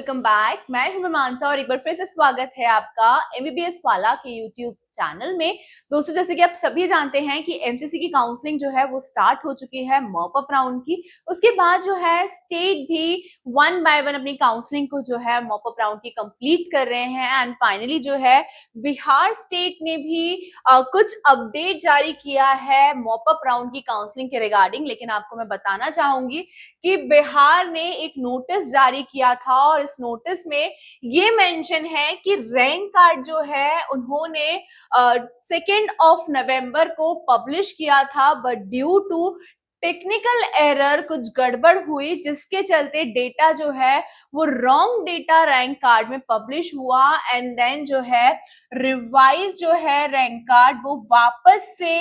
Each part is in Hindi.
Welcome back. मैं हूं मानसा और एक बार फिर से स्वागत है आपका एमबीबीएस वाला के यूट्यूब चैनल में। दोस्तों, जैसे कि आप सभी जानते हैं कि एमसीसी की काउंसलिंग जो है वो स्टार्ट हो चुकी है मॉप अप राउंड की। उसके बाद जो है स्टेट भी वन बाय वन अपनी काउंसलिंग को जो है मॉप अप राउंड की कंप्लीट कर रहे हैं एंड फाइनली जो है बिहार स्टेट ने भी कुछ अपडेट जारी किया है मॉप अप राउंड की काउंसलिंग के रिगार्डिंग। लेकिन आपको मैं बताना चाहूंगी कि बिहार ने एक नोटिस जारी किया था और इस नोटिस में ये मेंशन है कि रैंक कार्ड जो है उन्होंने 2 नवंबर को पब्लिश किया था, but due to technical error कुछ गड़बड़ हुई जिसके चलते डेटा जो है वो रॉन्ग डेटा रैंक कार्ड में पब्लिश हुआ एंड देन जो है रिवाइज जो है रैंक कार्ड वो वापस से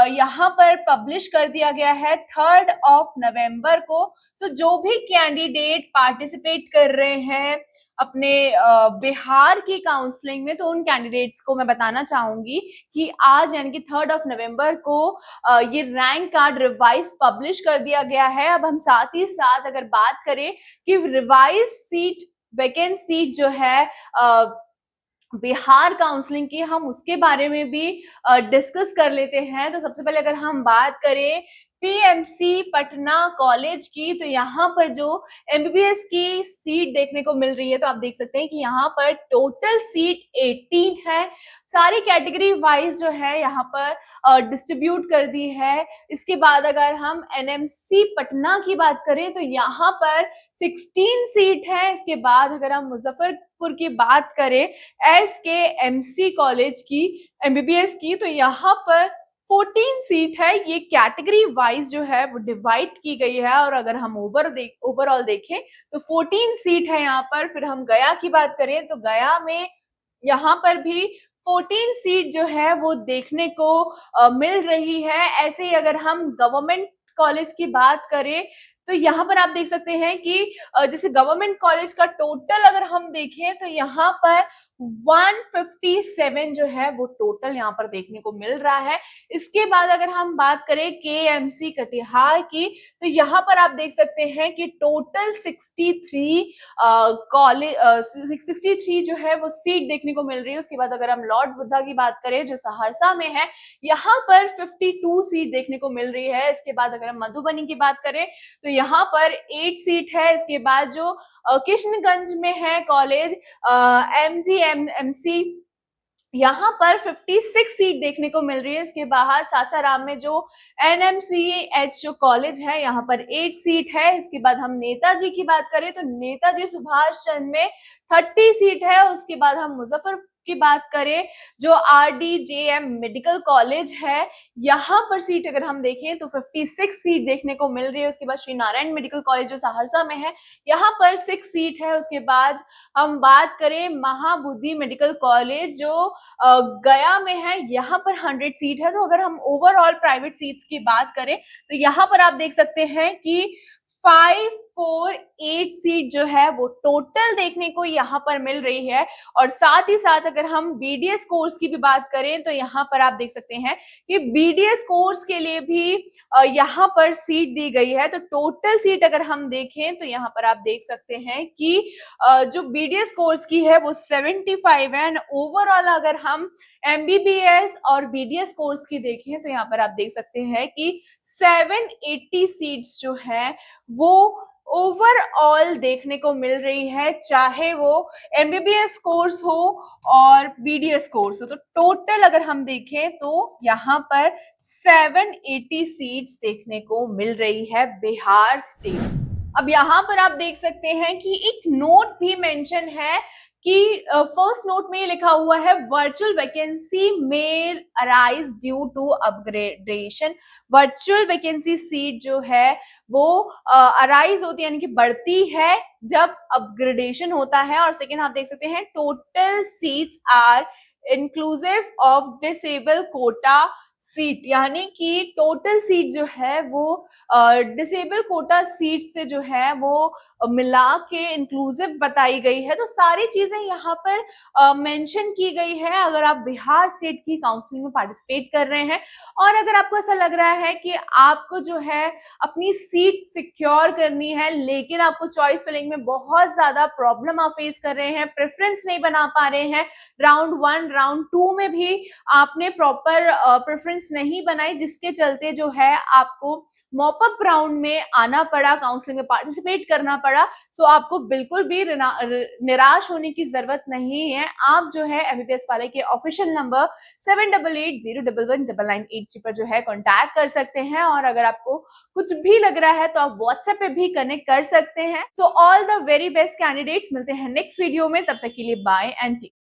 यहाँ पर पब्लिश कर दिया गया है 3 नवंबर को। सो जो भी कैंडिडेट पार्टिसिपेट कर रहे हैं अपने बिहार की काउंसलिंग में, तो उन कैंडिडेट्स को मैं बताना चाहूंगी कि आज यानी कि 3 नवंबर को ये रैंक कार्ड रिवाइज पब्लिश कर दिया गया है। अब हम साथ ही साथ अगर बात करें कि रिवाइज सीट वैकेंट सीट जो है बिहार काउंसलिंग की, हम उसके बारे में भी डिस्कस कर लेते हैं। तो सबसे पहले अगर हम बात करें पीएमसी पटना कॉलेज की, तो यहाँ पर जो एमबीबीएस की सीट देखने को मिल रही है, तो आप देख सकते हैं कि यहाँ पर टोटल सीट 18 है। सारी कैटेगरी वाइज जो है यहाँ पर डिस्ट्रीब्यूट कर दी है। इसके बाद अगर हम एनएमसी पटना की बात करें तो यहाँ पर 16 सीट है। इसके बाद अगर हम मुजफ्फरपुर की बात करें एसकेएमसी कॉलेज की एमबीबीएस की, तो यहाँ पर 14 सीट है। ये कैटेगरी वाइज जो है वो डिवाइड की गई है और अगर हम ओवरऑल देखें तो 14 सीट है यहाँ पर। फिर हम गया की बात करें तो गया में यहाँ पर भी 14 सीट जो है वो देखने को मिल रही है। ऐसे ही अगर हम गवर्नमेंट कॉलेज की बात करें तो यहाँ पर आप देख सकते हैं कि जैसे गवर्नमेंट कॉलेज का टोटल अगर हम देखें तो यहाँ पर 157 जो है वो टोटल यहाँ पर देखने को मिल रहा है। इसके बाद अगर हम बात करें केएमसी कटिहार की, तो यहाँ पर आप देख सकते हैं कि टोटल 63 कॉलेज 63 जो है वो सीट देखने को मिल रही है। उसके बाद अगर हम लॉर्ड बुद्धा की बात करें जो सहरसा में है, यहाँ पर 52 सीट देखने को मिल रही है। इसके बाद अगर हम मधुबनी की बात करें तो यहाँ पर 8 सीट है। इसके बाद जो किशनगंज में है कॉलेज एमजीएमएमसी, यहाँ पर 56 सीट देखने को मिल रही है। इसके बाद सासाराम में जो एनएमसीएच जो कॉलेज है यहाँ पर 8 सीट है। इसके बाद हम नेताजी की बात करें तो नेताजी सुभाष चंद्र में 30 सीट है। उसके बाद हम मुजफ्फरपुर की बात करें जो आरडीजेएम मेडिकल कॉलेज है, यहाँ पर सीट अगर हम देखें तो 56 सीट देखने को मिल रही है। उसके बाद श्री नारायण मेडिकल कॉलेज जो सहरसा में है, यहाँ पर 6 सीट है। उसके बाद हम बात करें महाबोधि मेडिकल कॉलेज जो गया में है, यहाँ पर 100 सीट है। तो अगर हम ओवरऑल प्राइवेट सीट्स की बात करें तो यहाँ पर आप देख सकते हैं कि 548 सीट जो है वो टोटल देखने को यहाँ पर मिल रही है। और साथ ही साथ अगर हम बीडीएस कोर्स की भी बात करें तो यहाँ पर आप देख सकते हैं कि बीडीएस कोर्स के लिए भी यहाँ पर सीट दी गई है। तो टोटल सीट अगर हम देखें तो यहाँ पर आप देख सकते हैं कि जो बीडीएस कोर्स की है वो 75 है एंड ओवरऑल अगर हम एमबीबीएस और बीडीएस कोर्स की देखें तो यहाँ पर आप देख सकते हैं कि 780 सीट्स जो है वो ओवरऑल देखने को मिल रही है, चाहे वो एमबीबीएस कोर्स हो और बीडीएस कोर्स हो। तो टोटल अगर हम देखें तो यहाँ पर 780 सीट्स देखने को मिल रही है बिहार स्टेट। अब यहाँ पर आप देख सकते हैं कि एक नोट भी मेंशन है कि फर्स्ट नोट में लिखा हुआ है वर्चुअल वैकेंसी में arise due to upgradation. Virtual vacancy seat जो है वो अराइज होती है यानी कि बढ़ती है जब अपग्रेडेशन होता है। और सेकेंड आप देख सकते हैं total seats are inclusive of disable quota seat, यानी कि टोटल सीट जो है वो डिसेबल कोटा सीट से जो है वो मिला के इंक्लूसिव बताई गई है। तो सारी चीजें यहाँ पर मेंशन की गई है अगर आप बिहार स्टेट की काउंसलिंग में पार्टिसिपेट कर रहे हैं, और अगर आपको ऐसा लग रहा है कि आपको जो है अपनी सीट सिक्योर करनी है लेकिन आपको चॉइस फिलिंग में बहुत ज्यादा प्रॉब्लम आप फेस कर रहे हैं, प्रेफरेंस नहीं बना पा रहे हैं, राउंड 1 राउंड 2 में भी आपने प्रॉपर प्रेफरेंस नहीं बनाई, जिसके चलते जो है आपको मॉपअप राउंड में आना पड़ा, काउंसलिंग में पार्टिसिपेट करना पड़ा। सो आपको बिल्कुल भी निराश होने की जरूरत नहीं है। आप जो है एमबीबीएस वाले के ऑफिशियल नंबर 7880119983 पर जो है कांटेक्ट कर सकते हैं, और अगर आपको कुछ भी लग रहा है तो आप व्हाट्सएप पे भी कनेक्ट कर सकते हैं। So all the very best candidates, मिलते हैं नेक्स्ट वीडियो में, तब तक के लिए बाय एंड टेक।